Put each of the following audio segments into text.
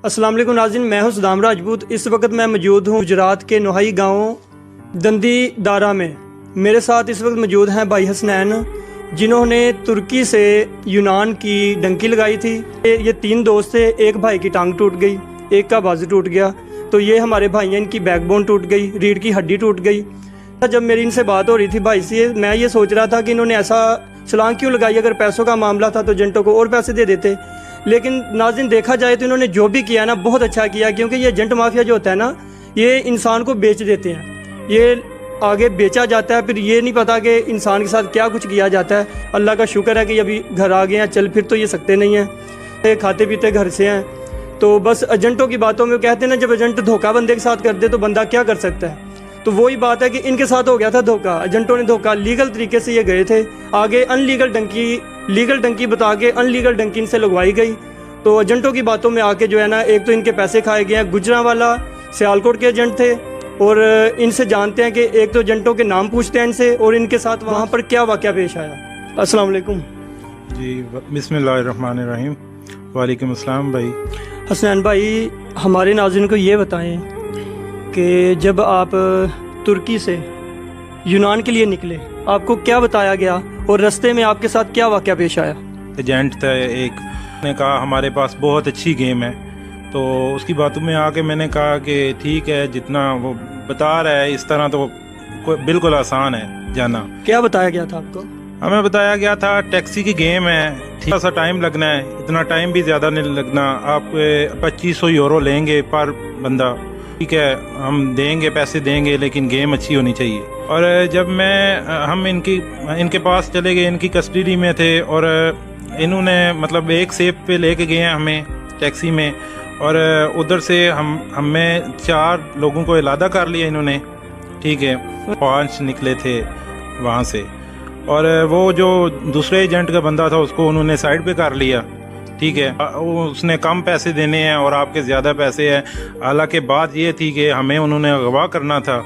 अस्सलाम वालेकुम नाज़रीन, मैं हूं सदाम राजपूत। इस वक्त मैं मौजूद हूं गुजरात के नोहाई गांव दंदी दारा में। मेरे साथ इस वक्त मौजूद हैं भाई हसनैन, जिन्होंने तुर्की से यूनान की डंकी लगाई थी। ये 3 दोस्त थे, एक भाई की टांग टूट गई, एक का बाजू टूट गया, तो ये हमारे भाई हैं, इनकी बैकबोन टूट गई, रीढ़ की हड्डी टूट गई। जब मेरी इनसे बात हो रही थी भाई से, मैं ये सोच रहा था कि इन्होंने ऐसा छलांग क्यों लगाई। अगर पैसों का मामला था तो एजेंटों को और पैसे दे देते। लेकिन नाज़रीन देखा जाए तो इन्होंने जो भी किया ना बहुत अच्छा किया, क्योंकि ये एजेंट माफिया जो होता है ना, ये इंसान को बेच देते हैं, ये आगे बेचा जाता है, फिर ये नहीं पता कि इंसान के साथ क्या कुछ किया जाता है। अल्लाह का शुक्र है कि अभी घर आ गए हैं, चल फिर तो ये सकते नहीं हैं, खाते पीते घर से हैं। तो बस एजेंटों की बातों में कहते हैं ना, जब एजेंट धोखा बंदे के साथ कर दे तो बंदा क्या कर सकता है। तो वही बात है कि इनके साथ हो गया था धोखा। एजेंटों ने धोखा, लीगल तरीके से ये गए थे, आगे अनलीगल डंकी, लीगल डंकी बता के अनलीगल डंकी इनसे लगवाई गई। तो एजेंटों की बातों में आके जो है ना, एक तो इनके पैसे खाए गए हैं। गुजरांवाला सियालकोट के एजेंट थे, और इनसे जानते हैं कि एक तो एजेंटों के नाम पूछते हैं इनसे, और इनके साथ वहाँ पर क्या वाक़या पेश आया। अस्सलाम वालेकुम जी, बिस्मिल्लाहिर्रहमानिर्रहीम। वालेकुम अस्सलाम भाई। हसनैन भाई, हमारे नाज़रीन को ये बताएं कि जब आप तुर्की से यूनान के लिए निकले, आपको क्या बताया गया और रास्ते में आपके साथ क्या वाक़या पेश आया। एजेंट था एक, ने कहा हमारे पास बहुत अच्छी गेम है, तो उसकी बातों में आके मैंने कहा कि ठीक है, जितना वो बता रहा है इस तरह तो बिल्कुल आसान है जाना। क्या बताया गया था आपको। हमें बताया गया था टैक्सी की गेम है, थोड़ा सा टाइम लगना है, इतना टाइम भी ज़्यादा नहीं लगना। आप 2500 यूरो लेंगे पर बंदा, ठीक है, हम देंगे, पैसे देंगे, लेकिन गेम अच्छी होनी चाहिए। और जब हम इनके पास चले गए, इनकी कस्टडी में थे, और इन्होंने मतलब एक सेफ पे लेके गए हैं हमें टैक्सी में, और उधर से हमें 4 लोगों को इलादा कर लिया इन्होंने, ठीक है। 5 निकले थे वहाँ से, और वो जो दूसरे एजेंट का बंदा था उसको उन्होंने साइड पे कर लिया, ठीक है। उसने कम पैसे देने हैं और आपके ज़्यादा पैसे हैं। हालांकि बात ये थी कि हमें उन्होंने अगवा करना था,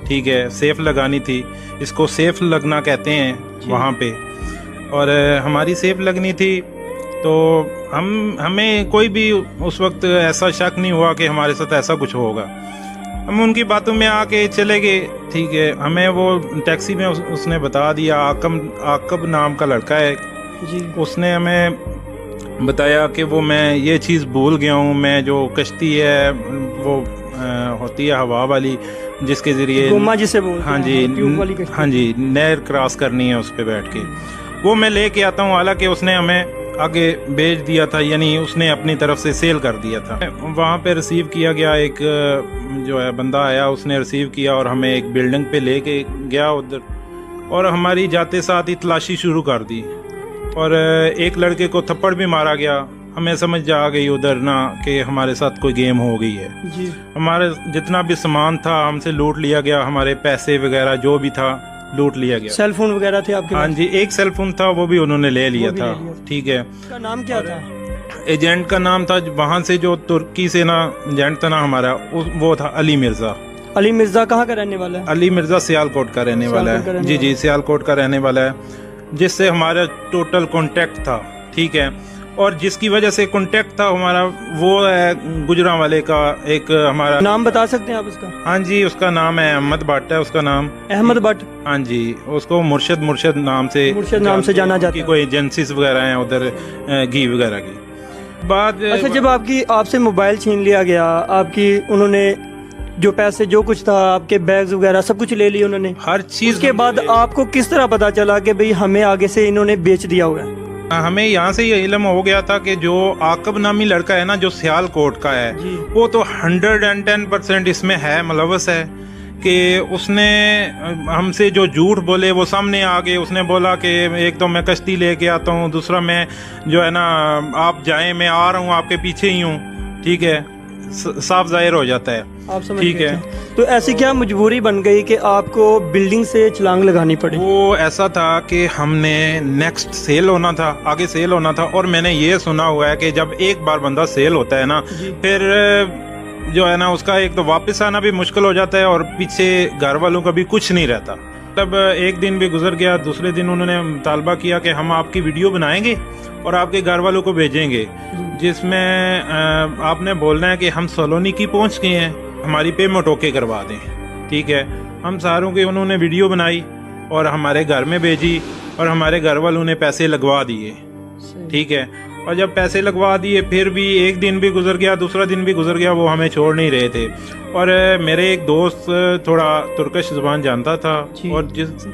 ठीक है, सेफ लगानी थी, इसको सेफ लगना कहते हैं वहाँ पे, और हमारी सेफ लगनी थी। तो हमें कोई भी उस वक्त ऐसा शक नहीं हुआ कि हमारे साथ ऐसा कुछ होगा। हम उनकी बातों में आके चले गए, ठीक है। हमें वो टैक्सी में उसने बता दिया, आकब नाम का लड़का है जी, उसने हमें बताया कि वो मैं ये चीज़ भूल गया हूँ, मैं जो कश्ती है वो होती है हवा वाली, जिसके ज़रिए गोमा जिसे बोलते हाँ हैं, जी, ट्यूब वाली कश्ती। हाँ जी, नहर क्रॉस करनी है उस पर बैठ के, वो मैं लेके आता हूँ। हालांकि उसने हमें आगे भेज दिया था, यानी उसने अपनी तरफ से सेल कर दिया था। वहाँ पे रिसीव किया गया, एक जो है बंदा आया, उसने रिसीव किया और हमें एक बिल्डिंग पे लेके गया उधर, और हमारी जाते साथ ही तलाशी शुरू कर दी, और एक लड़के को थप्पड़ भी मारा गया। हमें समझ आ गई उधर ना कि हमारे साथ कोई गेम हो गई है जी। हमारे जितना भी सामान था हमसे लूट लिया गया, हमारे पैसे वगैरह जो भी था लूट लिया गया। सेल फोन वगैरह थे आपके हाँ पास? जी, एक सेल फोन था, वो भी उन्होंने ले लिया था, ठीक है। उसका नाम क्या था। एजेंट का नाम था, वहाँ से जो तुर्की से ना एजेंट था ना हमारा, वो था अली मिर्ज़ा। अली मिर्ज़ा कहाँ का रहने वाला है। अली मिर्ज़ा सियालकोट का रहने वाला है, जी जी, सियालकोट का रहने वाला है, जिससे हमारा टोटल कांटेक्ट था, ठीक है। और जिसकी वजह से कांटेक्ट था हमारा, वो है गुजरांवाले का एक हमारा। नाम बता सकते हैं आप उसका। हाँ जी, उसका नाम है अहमद भट्ट है, उसका नाम अहमद भट्ट। हाँ जी, उसको मुर्शद नाम से जाना जाता है। कोई एजेंसीज वगैरह हैं उधर, घी वगैरह की बात। अच्छा, जब आपसे मोबाइल छीन लिया गया, आपकी उन्होंने जो पैसे जो कुछ था, आपके बैग्स वगैरह सब कुछ ले लिए उन्होंने, हर चीज। उसके बाद आपको किस तरह पता चला कि भाई हमें आगे से इन्होंने बेच दिया हुआ है। हमें यहाँ से ये इल्म हो गया था कि जो आकब नामी लड़का है ना, जो सियालकोट का है, वो तो 110% इसमें है, मुलव्वस है, कि उसने हमसे जो झूठ बोले वो सामने आ गए। उसने बोला कि एक तो मैं कश्ती लेके आता हूँ, दूसरा मैं जो है ना, आप जाएं, मैं आ रहा हूँ आपके पीछे ही हूँ, ठीक है, साफ जाहिर हो जाता है, आप समझ ठीक है। तो ऐसी क्या मजबूरी बन गई कि आपको बिल्डिंग से छलांग लगानी पड़ी। वो ऐसा था कि हमने नेक्स्ट सेल होना था, आगे सेल होना था, और मैंने ये सुना हुआ है कि जब एक बार बंदा सेल होता है ना, फिर जो है ना उसका एक तो वापस आना भी मुश्किल हो जाता है, और पीछे घर वालों का भी कुछ नहीं रहता। मतलब एक दिन भी गुजर गया, दूसरे दिन उन्होंने मुतालबा किया कि हम आपकी वीडियो बनाएंगे और आपके घर वालों को भेजेंगे, जिसमें आपने बोलना है कि हम सोलोनिकी पहुंच गए हैं, हमारी पेमेंट ओके करवा दें। ठीक है, हम सारों की उन्होंने वीडियो बनाई और हमारे घर में भेजी और हमारे घर वालों ने पैसे लगवा दिए। ठीक है, और जब पैसे लगवा दिए फिर भी एक दिन भी गुजर गया, दूसरा दिन भी गुजर गया, वो हमें छोड़ नहीं रहे थे। और मेरे एक दोस्त थोड़ा तुर्किश ज़ुबान जानता था और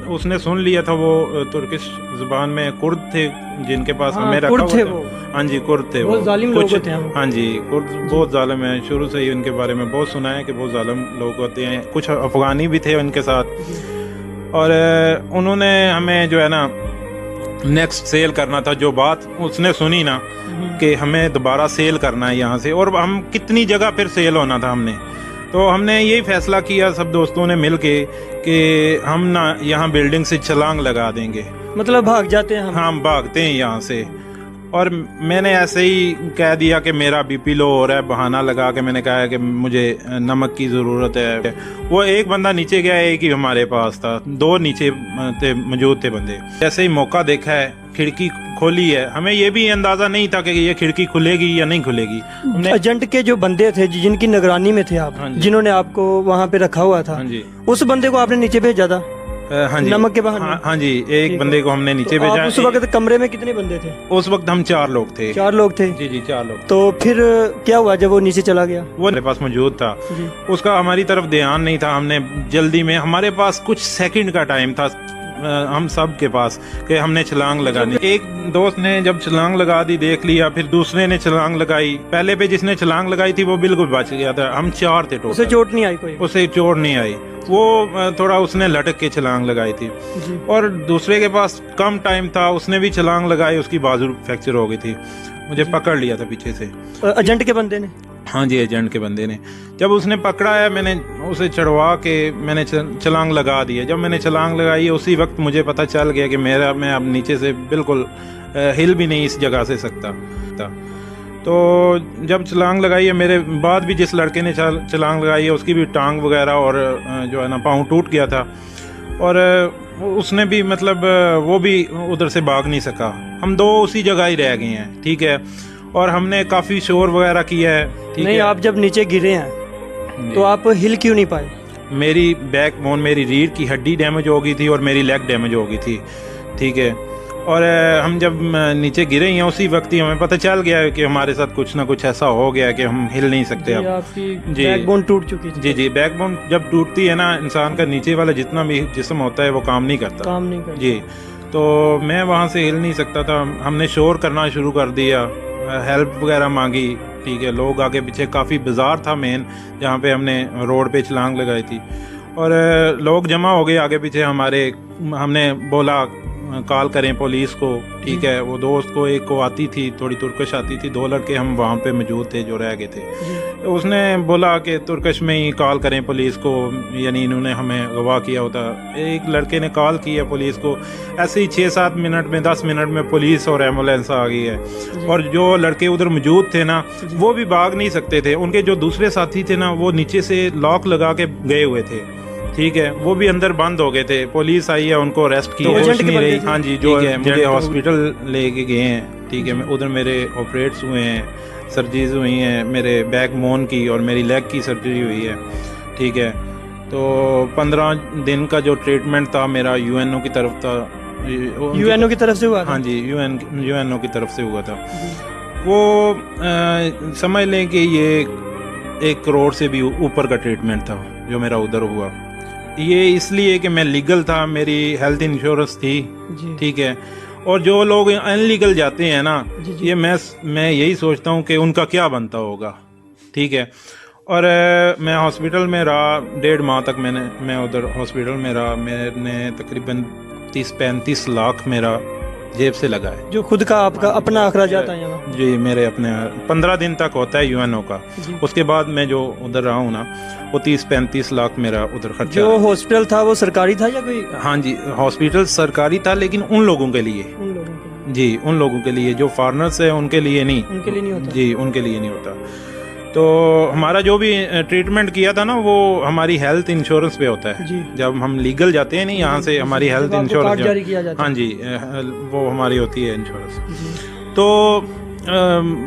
उसने सुन लिया था, वो तुर्किश ज़ुबान में कुर्द थे जिनके पास हमें रखा हुआ था। हाँ जी, कुर्द थे वो, जालिम लोग होते हैं। हाँ जी, कुर्द बहुत जालिम है, शुरू से ही उनके बारे में बहुत सुना है कि बहुत जालिम लोग होते हैं। कुछ अफगानी भी थे उनके साथ, और उन्होंने हमें जो है ना नेक्स्ट सेल करना था। जो बात उसने सुनी ना कि हमें दोबारा सेल करना है यहाँ से, और हम कितनी जगह फिर सेल होना था हमने, तो हमने यही फैसला किया सब दोस्तों ने मिल के कि हम ना यहाँ बिल्डिंग से छलांग लगा देंगे। मतलब भाग जाते हैं हम भागते हैं यहाँ से। और मैंने ऐसे ही कह दिया कि मेरा बीपी लो हो रहा है, बहाना लगा के मैंने कहा कि मुझे नमक की ज़रूरत है। वो एक बंदा नीचे गया, एक ही हमारे पास था, दो नीचे मौजूद थे बंदे। जैसे ही मौका देखा है, खिड़की खोली है, हमें ये भी अंदाज़ा नहीं था कि ये खिड़की खुलेगी या नहीं खुलेगी। एजेंट के जो बंदे थे जिनकी निगरानी में थे आप, जिन्होंने आपको वहाँ पे रखा हुआ था, उस बंदे को आपने नीचे भेजा था? हाँ जी, नमक के बहाने। हाँ जी, एक बंदे को हमने नीचे भेजा। उस वक्त कमरे में कितने बंदे थे? उस वक्त हम 4 लोग थे। 4 लोग थे? जी जी, 4 लोग। तो फिर क्या हुआ जब वो नीचे चला गया? वो मेरे पास मौजूद था, उसका हमारी तरफ ध्यान नहीं था। हमने जल्दी में, हमारे पास कुछ सेकंड का टाइम था हम सब के पास कि हमने छलांग लगानी। एक दोस्त ने जब छलांग लगा दी, देख लिया, फिर दूसरे ने छलांग लगाई। पहले पे जिसने छलांग लगाई थी वो बिल्कुल बच गया था। हम 4 थे टोटल। उसे चोट नहीं आई कोई? उसे चोट नहीं आई, वो थोड़ा उसने लटक के छलांग लगाई थी। और दूसरे के पास कम टाइम था, उसने भी छलांग लगाई, उसकी बाजू फ्रैक्चर हो गई थी, मुझे पकड़ लिया था पीछे से। एजेंट के बंदे ने? हाँ जी, एजेंट के बंदे ने। जब उसने पकड़ा है, मैंने उसे चढ़वा के मैंने छलांग लगा दी है। जब मैंने छलांग लगाई, उसी वक्त मुझे पता चल गया कि मैं अब नीचे से बिल्कुल हिल भी नहीं इस जगह से सकता था। तो जब छलांग लगाई है, मेरे बाद भी जिस लड़के ने छलांग लगाई है उसकी भी टांग वगैरह और जो है ना पाँव टूट गया था, और उसने भी मतलब वो भी उधर से भाग नहीं सका। हम 2 उसी जगह ही रह गए हैं। ठीक है, और हमने काफ़ी शोर वगैरह किया है। नहीं, आप जब नीचे गिरे हैं तो आप हिल क्यों नहीं पाए? मेरी बैकबोन, मेरी रीढ़ की हड्डी डैमेज हो गई थी और मेरी लेग डैमेज हो गई थी। ठीक है, और हम जब नीचे गिरे हैं उसी वक्त ही हमें पता चल गया है कि हमारे साथ कुछ ना कुछ ऐसा हो गया है कि हम हिल नहीं सकते। अब आपकी बैकबोन टूट चुकी थी? जी, बैकबोन जब टूटती है ना, इंसान का नीचे वाला जितना भी जिस्म होता है वो काम नहीं करता। जी, तो मैं वहाँ से हिल नहीं सकता था। हमने शोर करना शुरू कर दिया, हेल्प वगैरह मांगी। ठीक है, लोग आगे पीछे, काफ़ी बाजार था मेन जहाँ पे हमने रोड पे छलांग लगाई थी, और लोग जमा हो गए आगे पीछे हमारे। हमने बोला कॉल करें पुलिस को। ठीक है, वो दोस्त को, एक को आती थी, थोड़ी तुर्किश आती थी, 2 लड़के हम वहाँ पे मौजूद थे जो रह गए थे। उसने बोला कि तुर्किश में ही कॉल करें पुलिस को, यानी इन्होंने हमें गवाह किया होता। एक लड़के ने कॉल किया पुलिस को, ऐसे ही 6-7 मिनट में, 10 मिनट में पुलिस और एम्बुलेंस आ गई है। और जो लड़के उधर मौजूद थे ना, वो भी भाग नहीं सकते थे। उनके जो दूसरे साथी थे ना, वो नीचे से लॉक लगा के गए हुए थे। ठीक है, वो भी अंदर बंद हो गए थे। पुलिस आई है, उनको अरेस्ट किया। होश नहीं रही। हाँ जी, जो है मुझे हॉस्पिटल लेके गए हैं। ठीक है, उधर मेरे ऑपरेट्स हुए हैं, सर्जरीज हुई हैं, मेरे बैक बोन की और मेरी लेग की सर्जरी हुई है। ठीक है, तो 15 दिन का जो ट्रीटमेंट था मेरा UNO की तरफ था। UNO की तरफ से हुआ? हाँ जी, UNO की तरफ से हुआ था। वो समझ लें कि ये 1 करोड़ से भी ऊपर का ट्रीटमेंट था जो मेरा उधर हुआ। ये इसलिए कि मैं लीगल था, मेरी हेल्थ इंश्योरेंस थी। ठीक है, और जो लोग अनलीगल जाते हैं ना, ये मैं यही सोचता हूँ कि उनका क्या बनता होगा। ठीक है, और मैं हॉस्पिटल में रहा 1.5 माह तक। मैं उधर हॉस्पिटल में रहा। मैंने तकरीबन 30-35 लाख मेरा जेब से लगा है, जो खुद का आपका अपना अखराजात है यहाँ? जी, मेरे अपने 15 दिन तक होता है UNO का। उसके बाद मैं जो उधर रहा हूँ ना, वो 30-35 लाख मेरा उधर खर्चा। जो हॉस्पिटल था वो सरकारी था या कोई? हाँ जी, हॉस्पिटल सरकारी था, लेकिन उन लोगों के लिए। जी, उन लोगों के लिए जो फॉरेनर्स है उनके लिए नहीं। उनके लिए नहीं होता? जी, उनके लिए नहीं होता। تو ہمارا جو بھی ٹریٹمنٹ کیا تھا نا وہ ہماری ہیلتھ انشورنس پہ ہوتا ہے. جی. جب ہم لیگل جاتے ہیں نہیں یہاں سے ہماری ہیلتھ کارڈ انشورنس جاری کیا جاتا ہے. ہاں جی وہ ہماری ہوتی ہے انشورنس. جی. تو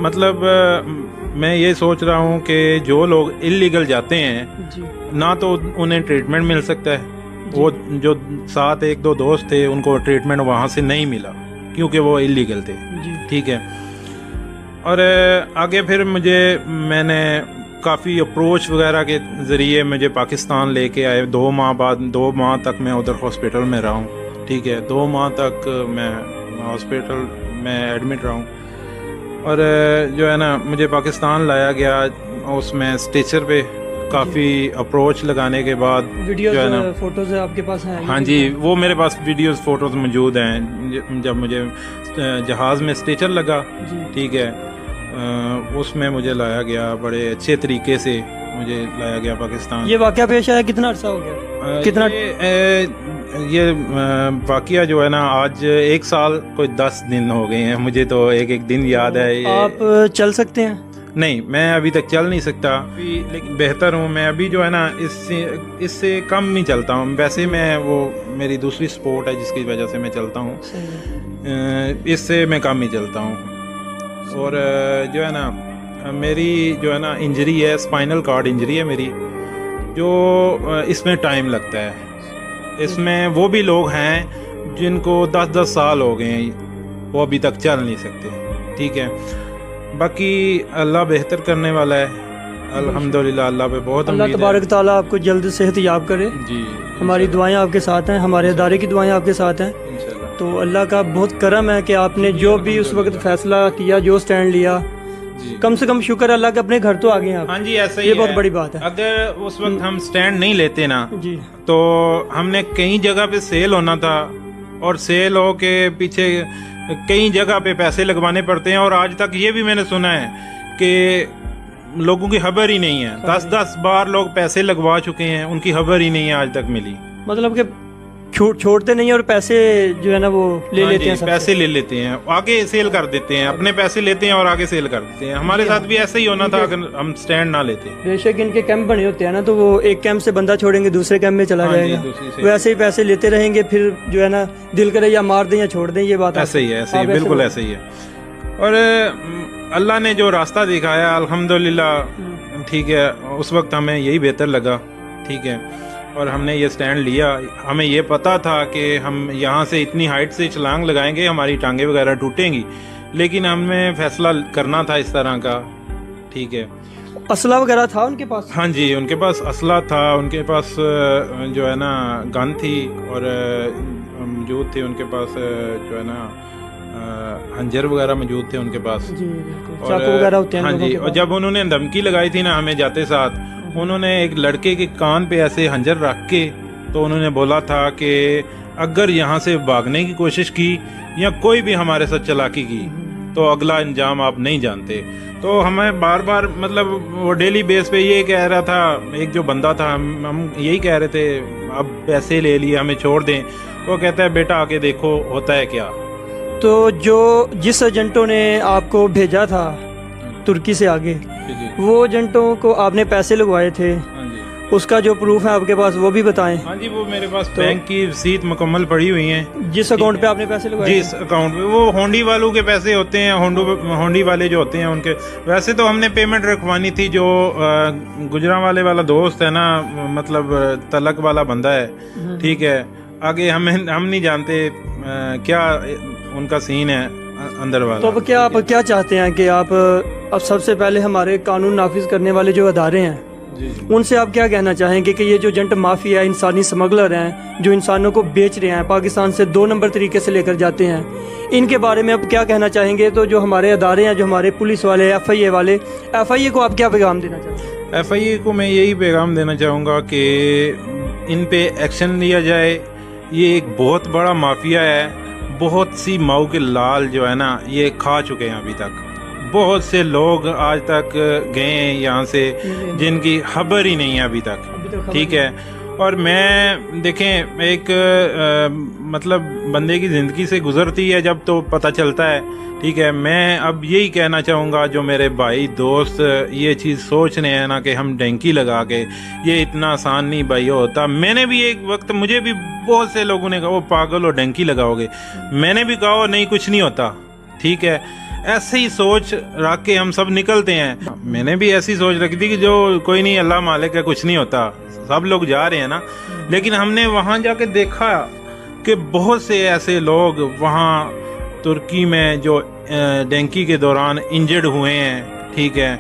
مطلب میں یہ سوچ رہا ہوں کہ جو لوگ انلیگل جاتے ہیں جی. نہ تو انہیں ٹریٹمنٹ مل سکتا ہے. وہ جو ساتھ ایک دو دوست تھے ان کو ٹریٹمنٹ وہاں سے نہیں ملا کیونکہ وہ انلیگل تھے. جی. ٹھیک ہے. اور آگے پھر میں نے کافی اپروچ وغیرہ کے ذریعے مجھے پاکستان لے کے آئے. 2 ماہ بعد 2 ماہ تک میں ادھر ہاسپٹل میں رہا ہوں. ٹھیک ہے. 2 ماہ تک میں ہاسپٹل میں ایڈمٹ رہا ہوں. اور جو ہے نا مجھے پاکستان لایا گیا. اس میں اسٹیچر پہ کافی اپروچ لگانے کے بعد ویڈیوز جو ہے نا فوٹوز آپ کے پاس ہیں؟ ہاں جی وہ میرے پاس ویڈیوز فوٹوز موجود ہیں. جب مجھے جہاز میں اسٹیچر لگا جی. ٹھیک ہے اس میں مجھے لایا گیا. بڑے اچھے طریقے سے مجھے لایا گیا پاکستان. یہ واقعہ پیش آیا کتنا عرصہ ہو گیا؟ کتنا یہ واقعہ جو ہے نا آج 1 سال کوئی 10 دن ہو گئے ہیں. مجھے تو ایک دن یاد ہے. آپ چل سکتے ہیں؟ نہیں میں ابھی تک چل نہیں سکتا لیکن بہتر ہوں. میں ابھی جو ہے نا اس سے کم نہیں چلتا ہوں. ویسے میں وہ میری دوسری سپورٹ ہے جس کی وجہ سے میں چلتا ہوں. اس سے میں کم ہی چلتا ہوں. اور جو ہے نا میری جو ہے نا انجری ہے اسپائنل کارڈ انجری ہے میری جو اس میں ٹائم لگتا ہے. اس میں وہ بھی لوگ ہیں جن کو 10 سال ہو گئے ہیں وہ ابھی تک چل نہیں سکتے. ٹھیک ہے. باقی اللہ بہتر کرنے والا ہے. الحمدللہ اللہ پہ بہت امید ہے. اللہ تبارک تعالیٰ آپ کو جلد صحت یاب کرے. جی ہماری دعائیں آپ کے ساتھ ہیں. ہمارے ادارے کی دعائیں آپ کے ساتھ ہیں. انشاءاللہ. تو اللہ کا بہت کرم ہے کہ آپ نے جو بھی اس وقت فیصلہ کیا جو سٹینڈ لیا جی. کم سے کم شکر اللہ کا اپنے گھر تو آگے ہیں آپ. ہاں جی ایسا ہی یہ ہے. بہت بڑی بات ہے. اگر اس وقت ہم سٹینڈ نہیں لیتے نا جی. تو ہم نے کئی جگہ پہ سیل ہونا تھا اور سیل ہو کے پیچھے کئی جگہ پہ پیسے لگوانے پڑتے ہیں. اور آج تک یہ بھی میں نے سنا ہے کہ لوگوں کی خبر ہی نہیں ہے. 10 بار لوگ پیسے لگوا چکے ہیں ان کی خبر ہی نہیں ہے آج تک ملی. مطلب کہ چھوڑتے نہیں اور پیسے جو ہے نا وہ لے لیتے ہیں. پیسے لے لیتے ہیں آگے سیل کر دیتے ہیں. اپنے پیسے لیتے ہیں اور آگے سیل کر دیتے ہیں. ہمارے ساتھ بھی ایسا ہی ہونا تھا اگر ہم سٹینڈ نہ لیتے. بے شک ان کے کیمپ بنے ہوتے ہیں نا تو وہ ایک کیمپ سے بندہ چھوڑیں گے دوسرے کیمپ میں چلا جائے گا. ویسے ہی پیسے لیتے رہیں گے پھر جو ہے نا دل کرے یا مار دیں یا چھوڑ دیں. یہ بات ایسے ہی ہے بالکل ایسے ہی ہے. اور اللہ نے جو راستہ دکھایا الحمدللہ ٹھیک ہے اس وقت ہمیں یہی بہتر لگا. ٹھیک ہے. اور ہم نے یہ سٹینڈ لیا. ہمیں یہ پتا تھا کہ ہم یہاں سے اتنی ہائٹ سے چھلانگ لگائیں گے ہماری ٹانگیں وغیرہ ٹوٹیں گی لیکن ہمیں فیصلہ کرنا تھا اس طرح کا. ٹھیک ہے. اسلحہ وغیرہ تھا ان کے پاس؟ ہاں جی ان کے پاس اسلحہ تھا. ان کے پاس جو ہے نا گن تھی اور موجود تھے ان کے پاس جو ہے نا ہنجر وغیرہ موجود تھے ان کے پاس. چاقو وغیرہ ہوتے ہیں. ہاں جی. اور جب انہوں نے دھمکی لگائی تھی نا ہمیں جاتے ساتھ انہوں نے ایک لڑکے کے کان پہ ایسے ہنجر رکھ کے تو انہوں نے بولا تھا کہ اگر یہاں سے بھاگنے کی کوشش کی یا کوئی بھی ہمارے ساتھ چلاکی کی تو اگلا انجام آپ نہیں جانتے. تو ہمیں بار بار مطلب وہ ڈیلی بیس پہ یہ کہہ رہا تھا. ایک جو بندہ تھا ہم یہی کہہ رہے تھے اب پیسے لے لیے ہمیں چھوڑ دیں. وہ کہتا ہے بیٹا آگے دیکھو ہوتا ہے کیا. تو جس ایجنٹوں نے آپ کو بھیجا تھا ترکی سے آگے وہ ایجنٹوں کو آپ نے پیسے لگوائے تھے اس کا جو پروف ہے آپ کے پاس وہ بھی بتائیں. ہاں جی وہ میرے پاس بینک کی رسید مکمل پڑی ہوئی ہیں. جس اکاؤنٹ پہ آپ نے پیسے لگوائے؟ جس اکاؤنٹ پہ وہ ہونڈی والوں کے پیسے ہوتے ہیں. ہونڈی والے جو ہوتے ہیں ان کے ویسے تو ہم نے پیمنٹ رکھوانی تھی. جو گجرانوالے والا دوست ہے نا مطلب تلک والا بندہ ہے. ٹھیک ہے. آگے ہم نہیں جانتے کیا ان کا سین ہے اندر والا. تو اب کیا آپ کیا چاہتے ہیں کہ آپ اب سب سے پہلے ہمارے قانون نافذ کرنے والے جو ادارے ہیں ان سے آپ کیا کہنا چاہیں گے کہ یہ جو جنٹ مافیا انسانی سمگلر ہیں جو انسانوں کو بیچ رہے ہیں پاکستان سے 2 نمبر طریقے سے لے کر جاتے ہیں ان کے بارے میں آپ کیا کہنا چاہیں گے؟ تو جو ہمارے ادارے ہیں جو ہمارے پولیس والے ایف آئی اے والے کو آپ کیا پیغام دینا چاہیں گے؟ ایف آئی اے کو میں یہی پیغام دینا چاہوں گا کہ ان پہ ایکشن لیا جائے. یہ ایک بہت بڑا مافیا ہے. بہت سی ماؤ کے لال جو ہے نا یہ کھا چکے ہیں ابھی تک. بہت سے لوگ آج تک گئے ہیں یہاں سے جن کی خبر ہی نہیں ہے ابھی تک. ٹھیک ہے. اور میں دیکھیں ایک مطلب بندے کی زندگی سے گزرتی ہے جب تو پتہ چلتا ہے، ٹھیک ہے. میں اب یہی کہنا چاہوں گا جو میرے بھائی دوست یہ چیز سوچ رہے ہیں نا کہ ہم ڈینکی لگا کے، یہ اتنا آسان نہیں بھائی ہوتا. میں نے بھی ایک وقت، مجھے بھی بہت سے لوگوں نے کہا وہ پاگل ہو ڈینکی لگاؤ گے، میں نے بھی کہا نہیں کچھ نہیں ہوتا، ٹھیک ہے. ایسے ہی سوچ رکھ کے ہم سب نکلتے ہیں. میں نے بھی ایسی سوچ رکھی تھی کہ جو کوئی نہیں، اللہ مالک ہے، کچھ نہیں ہوتا، سب لوگ جا رہے ہیں نا. لیکن ہم نے وہاں جا کے دیکھا کہ بہت سے ایسے لوگ وہاں ترکی میں جو ڈینکی کے دوران انجرڈ ہوئے ہیں، ٹھیک ہے،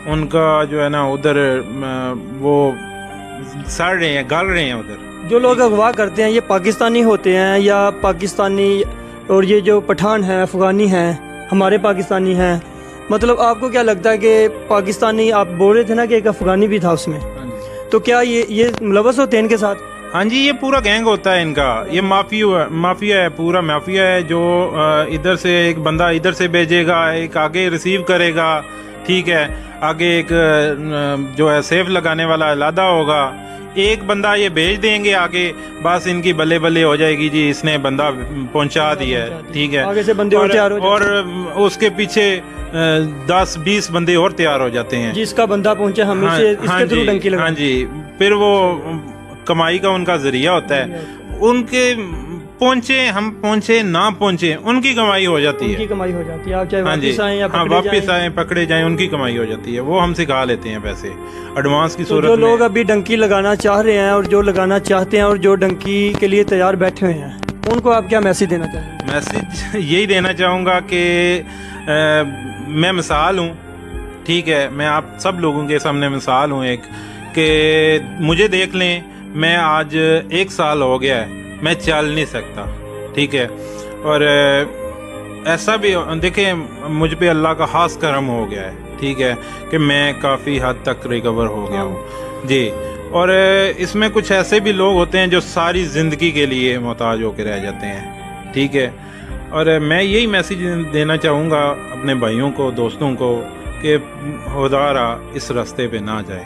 ان کا جو ہے نا ادھر وہ سڑ رہے ہیں، گل رہے ہیں ادھر. جو لوگ اغوا کرتے ہیں یہ پاکستانی ہوتے ہیں یا پاکستانی، اور یہ جو پٹھان ہیں افغانی ہیں، ہمارے پاکستانی ہیں. مطلب آپ کو کیا لگتا ہے کہ پاکستانی، آپ بول رہے تھے نا کہ ایک افغانی بھی تھا اس میں، تو کیا یہ ملوث ہوتے ہیں ان کے ساتھ؟ ہاں جی، یہ پورا گینگ ہوتا ہے ان کا، یہ مافیا ہے، پورا مافیا ہے. جو ادھر سے ایک بندہ ادھر سے بھیجے گا، ایک آگے ریسیو کرے گا، ٹھیک ہے، آگے ایک جو ہے سیف لگانے والا علیحدہ ہوگا، ایک بندہ یہ بھیج دیں گے آگے، بس ان کی بلے بلے ہو جائے گی جی اس نے بندہ پہنچا دیا ہے، ٹھیک ہے. آگے سے بندے اور تیار ہو اور اس کے پیچھے 10-20 بندے اور تیار ہو جاتے ہیں، جس کا بندہ پہنچے ہم اس کے تھرو ڈنکی لگا. ہاں جی، پھر وہ کمائی کا ان کا ذریعہ ہوتا ہے. ان کے پہنچے، ہم پہنچے نہ پہنچے، ان کی کمائی ہو جاتی ہے، ان کی کمائی ہو جاتی ہے. آپ چاہے ہاں جی، واپس آئیں یا واپس آئیں پکڑے جائیں، ان کی کمائی ہو جاتی ہے. وہ ہم سکھا لیتے ہیں پیسے ایڈوانس کی صورت جو میں. لوگ ابھی ڈنکی لگانا چاہ رہے ہیں اور جو لگانا چاہتے ہیں اور جو ڈنکی کے لیے تیار بیٹھے ہوئے ہیں، ان کو آپ کیا میسج دینا چاہیں گے؟ میسج یہی دینا چاہوں گا کہ میں مثال ہوں، ٹھیک ہے، میں آپ سب لوگوں کے سامنے مثال ہوں ایک، کہ مجھے دیکھ لیں، میں آج 1 سال ہو گیا ہے، میں چل نہیں سکتا، ٹھیک ہے. اور ایسا بھی دیکھیں مجھ پہ اللہ کا خاص کرم ہو گیا ہے، ٹھیک ہے، کہ میں کافی حد تک ریکور ہو گیا ہوں جی. اور اس میں کچھ ایسے بھی لوگ ہوتے ہیں جو ساری زندگی کے لیے محتاج ہو کے رہ جاتے ہیں، ٹھیک ہے. اور میں یہی میسج دینا چاہوں گا اپنے بھائیوں کو، دوستوں کو، کہ خدارا اس راستے پہ نہ جائیں.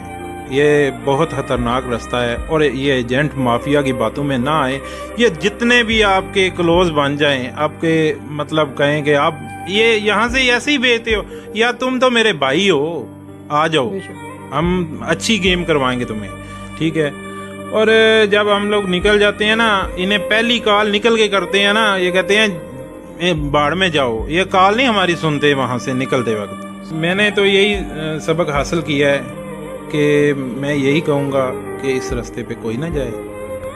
یہ بہت خطرناک راستہ ہے، اور یہ ایجنٹ مافیا کی باتوں میں نہ آئے. یہ جتنے بھی آپ کے کلوز بن جائیں، آپ کے مطلب کہیں کہ آپ یہ یہاں سے ایسے ہی بھیجتے ہو، یا تم تو میرے بھائی ہو، آ جاؤ، ہم اچھی گیم کروائیں گے تمہیں، ٹھیک ہے. اور جب ہم لوگ نکل جاتے ہیں نا، انہیں پہلی کال نکل کے کرتے ہیں نا، یہ کہتے ہیں باڑ میں جاؤ. یہ کال نہیں ہماری سنتے وہاں سے نکلتے وقت. میں نے تو یہی سبق حاصل کیا ہے کہ میں یہی کہوں گا کہ اس راستے پہ کوئی نہ جائے،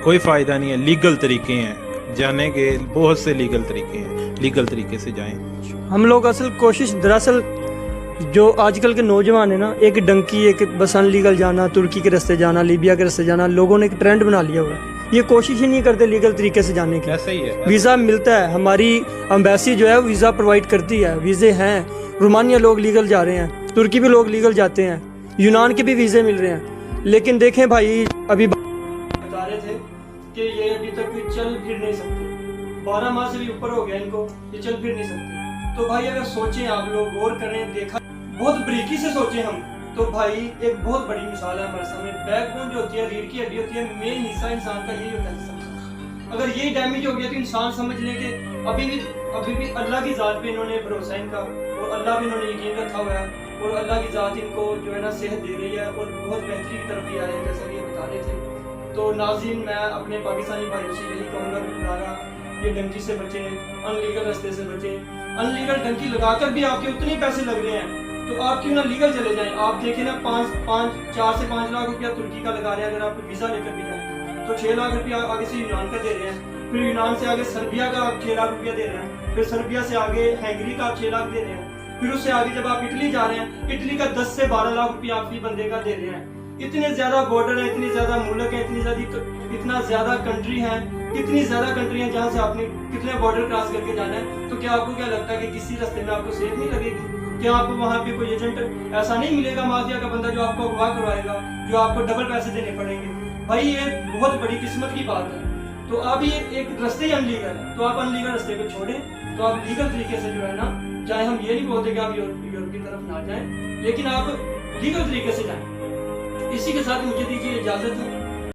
کوئی فائدہ نہیں ہے. لیگل طریقے ہیں جانے کے، بہت سے لیگل طریقے ہیں، لیگل طریقے سے جائیں. ہم لوگ اصل کوشش، دراصل جو آج کل کے نوجوان ہیں نا، ایک ڈنکی، ایک بس ان لیگل جانا، ترکی کے راستے جانا، لیبیا کے راستے جانا، لوگوں نے ایک ٹرینڈ بنا لیا ہوا ہے. یہ کوشش ہی نہیں کرتے لیگل طریقے سے جانے کی. ایسا ہی ہے، ویزا ملتا ہے، ہماری امبیسی جو ہے ویزا پرووائڈ کرتی ہے، ویزے ہیں. رومانیہ لوگ لیگل جا رہے ہیں، ترکی بھی لوگ لیگل جاتے ہیں، یونان کے بھی ویزے مل رہے ہیں. لیکن دیکھیں بھائی، ابھی بتا رہے تھے کہ یہ ابھی تک چل پھر نہیں سکتے، 12 ماہ سے بھی اوپر ہو گیا ان کو، یہ چل پھر نہیں سکتے. تو بھائی اگر سوچیں، آپ لوگ غور کریں، دیکھا بہت بریکی سے سوچیں ہم، تو بھائی ایک بہت بڑی مثال ہے ہمارے سامنے. بیک بون جو ہوتی ہے، ریڑھ کی ہڈی ہوتی ہے، مین حصہ انسان کا یہی ہوتا ہے. اگر یہی ڈیمیج ہو گیا تو انسان سمجھ لیں کہ ابھی بھی اللہ کی ذات پہ انہوں نے بھروسہ ان کا، اور اللہ بھی انہوں نے یقین رکھا ہوا ہے، اور اللہ کی ذات ان کو جو ہے نا صحت دے رہی ہے، اور بہت بہتری کی طرف بھی آ رہے ہیں، جیسا کہ یہ بتا رہے تھے. تو ناظرین، میں اپنے پاکستانی بھائیوں سے یہی کہوں گا کہ خدارا یہ ڈنکی سے بچیں، ان لیگل راستے سے بچیں. ان لیگل ڈنکی لگا کر بھی آپ کے اتنے پیسے لگ رہے ہیں، تو آپ کیوں نہ لیگل چلے جائیں. آپ دیکھیں نا، 4 سے 5 لاکھ روپیہ ترکی کا لگا رہے ہیں. اگر آپ ویزا لے کر بھی جائیں تو 6 لاکھ روپیہ آگے سے یونان کا دے رہے ہیں، پھر یونان سے آگے سربیا کا آپ 6 لاکھ روپیہ دے رہے ہیں، پھر سربیا سے آگے ہنگری کا آپ 6 لاکھ دے رہے ہیں، پھر اس سے آگے جب آپ اٹلی جا رہے ہیں، اٹلی کا 10 سے 12 لاکھ روپیہ آپ بھی بندے کا دے رہے ہیں. اتنے زیادہ بارڈر ہیں، اتنی زیادہ ملک ہیں، اتنا زیادہ کنٹری ہیں، کتنی زیادہ کنٹری ہیں جہاں سے آپ نے کتنے بارڈر کراس کر کے جانا ہے. تو کیا آپ کو کیا لگتا ہے کہ کسی راستے میں آپ کو سیف نہیں لگے گی؟ کیا آپ کو وہاں پہ کوئی ایجنٹ ایسا نہیں ملے گا مافیا کا بندہ جو آپ کو اغوا کروائے گا، جو آپ کو ڈبل پیسے دینے پڑیں گے؟ بھائی یہ بہت بڑی قسمت کی بات ہے. تو اب یہ ایک راستے ہی ان لیگل ہے، تو آپ ان لیگل راستے کو چھوڑیں، تو آپ لیگل طریقے سے جو ہے نا جائیں. ہم یہ نہیں بولتے کہ آپ یورپ کی طرف نہ جائیں، لیکن آپ لیگل طریقے سے جائیں. اسی کے ساتھ مجھے دیجیے اجازت.